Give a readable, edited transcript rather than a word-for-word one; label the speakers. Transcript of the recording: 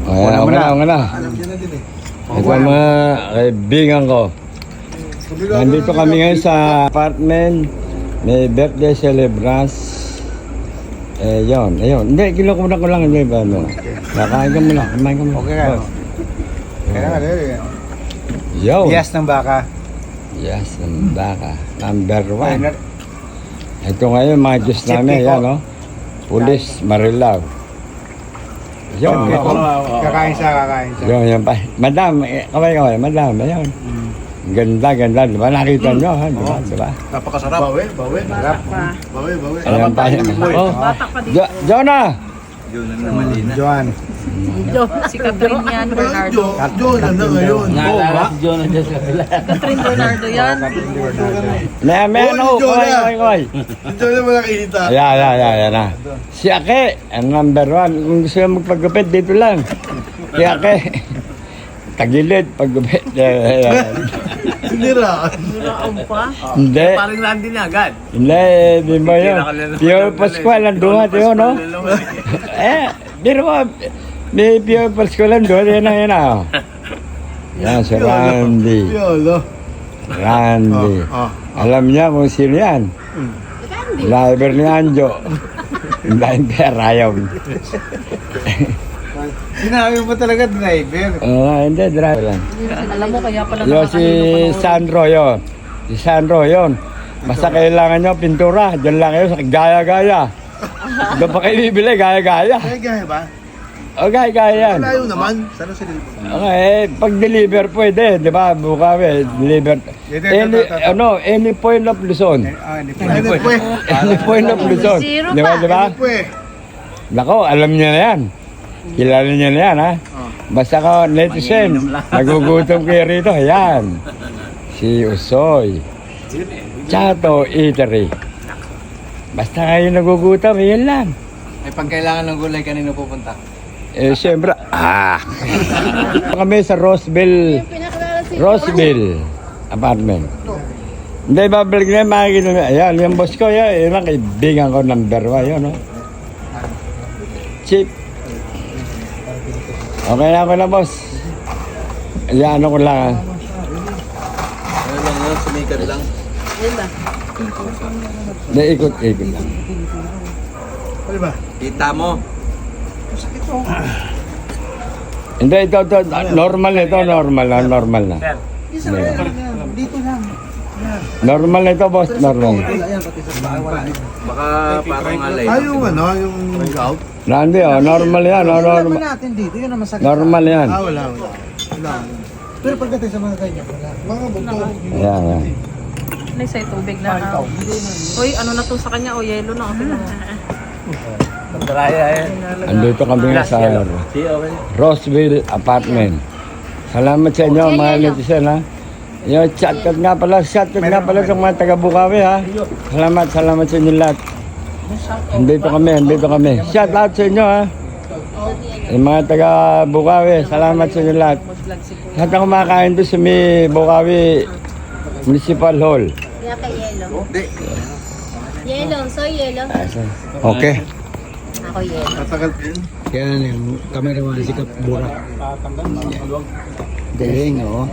Speaker 1: Ayan, ako na. Ito ang mga kaibigan ko. Nandito kami ngayon sa apartment. May birthday celebrants. Ayun. Hindi, kinukunan ko lang. Hindi ba? Kakain ka muna. Kumain ka muna.
Speaker 2: Okay ka. Kaya nga
Speaker 1: Yo.
Speaker 2: Bias ng baka.
Speaker 1: Yes, ng baka. Number 1. Ito ngayon, mga Diyos namin. Yan, no? Pulis, Marilao. Yun.
Speaker 2: Kakain siya.
Speaker 1: Yun pa. Madam, kaway. Madam, ayun. Ganda. Diba? Nakita nyo, ha? Diba?
Speaker 2: Napakasarap. Bawi. Sarap. Bawi.
Speaker 1: Ayan pa. Oh, Jonah!
Speaker 2: Joan.
Speaker 3: Si Catherine yan, Bernardo.
Speaker 2: Joan na ngayon.
Speaker 1: Jonah dyan sa kabila.
Speaker 3: Catherine Bernardo yan.
Speaker 1: May ano, kaway.
Speaker 2: Joan na makakita.
Speaker 1: Ayan na. Si Ake, ang number 1. Kung gusto mo magpagupit, dito lang. Si Ake. Tagilid, paggupit.
Speaker 2: Sinira.
Speaker 3: Niraon pa.
Speaker 1: Hindi.
Speaker 4: Parang landin na agad.
Speaker 1: Hindi, di ba yun? Pio Pascual, ang duhat yun, no? Pero may Pio Pascual, ang duhat yun na. Yan, si Randy.
Speaker 2: Yolo.
Speaker 1: Randy. Alam niya kung sino yan. Driver ni Anjo. Dahil pera yun.
Speaker 2: Sinabi mo talaga driver.
Speaker 1: Hindi, driver lang.
Speaker 3: Alam mo, kaya pala
Speaker 1: Yo, si Sandro yun. Si Sandro yun. Basta kailangan nyo pintura. Diyan lang kayo sa gaya-gaya. Doon pa kayo bibili, gaya-gaya.
Speaker 2: Ay, gaya ba?
Speaker 1: O, gaya-gaya yan.
Speaker 2: Malayo naman. Sana sa dito.
Speaker 1: Okay, pag-deliver pwede, di ba? Bukawi, deliver. Any point of Luzon. Any point of Luzon.
Speaker 3: Zero
Speaker 1: Di ba,
Speaker 3: pa.
Speaker 1: di ba? Nako, alam niya na yan. Kilala niya na yan, ha? Basta ka netizen, nagugutom kayo rito, ayan. Si Usoy. Chato Eatery. Basta kayo nagugutom, yan lang.
Speaker 4: Ay, pag kailangan ng gulay, kanino pupunta?
Speaker 1: Siyempre, kami sa Roseville apartment. Hindi, babalik na yung makikita nyo. Ayan, yung boss ko, yun ang kaibigan ko, number 1, yun, no? Chip. Okay na ako na, boss. Ayan, ano ko lang, ha?
Speaker 4: Ano lang yun, sumikat lang.
Speaker 3: Yan ba?
Speaker 1: Hindi, ikot lang.
Speaker 2: Ano ba?
Speaker 4: Kita mo.
Speaker 1: Hindi, ito, normal na ito, normal na.
Speaker 2: Dito lang.
Speaker 1: Normal na ito, boss, normal.
Speaker 4: Baka parang alay.
Speaker 2: Yung yung gout.
Speaker 1: Nandi, normal yan, normal.
Speaker 2: natin dito, yun ang masakit.
Speaker 1: Normal yan.
Speaker 2: Wala. Pero pagdating sa mga ganyan, mga buto.
Speaker 1: Ayan.
Speaker 3: Ano sa tubig na. Uy, ano na to sa kanya? O, yelo na.
Speaker 1: Andito kami sa Roseville apartment. Salamat sa inyo, mga netizen, ha? Yung shoutout nga pala sa mga taga-Bukawi, ha? Salamat sa inyo lahat. Andito kami. Shoutout sa inyo, ha? Yung mga taga-Bukawi, salamat sa inyo lahat. Lahat na kumakain doon sa may Bukawi Municipal Hall.
Speaker 5: Kaya kay Yelo. Yelo, soy Yelo.
Speaker 1: Okay.
Speaker 5: Ako Yelo.
Speaker 2: Tatagal pa yun.
Speaker 1: Kaya yung cameraman si Kap Burak. Galing, oh.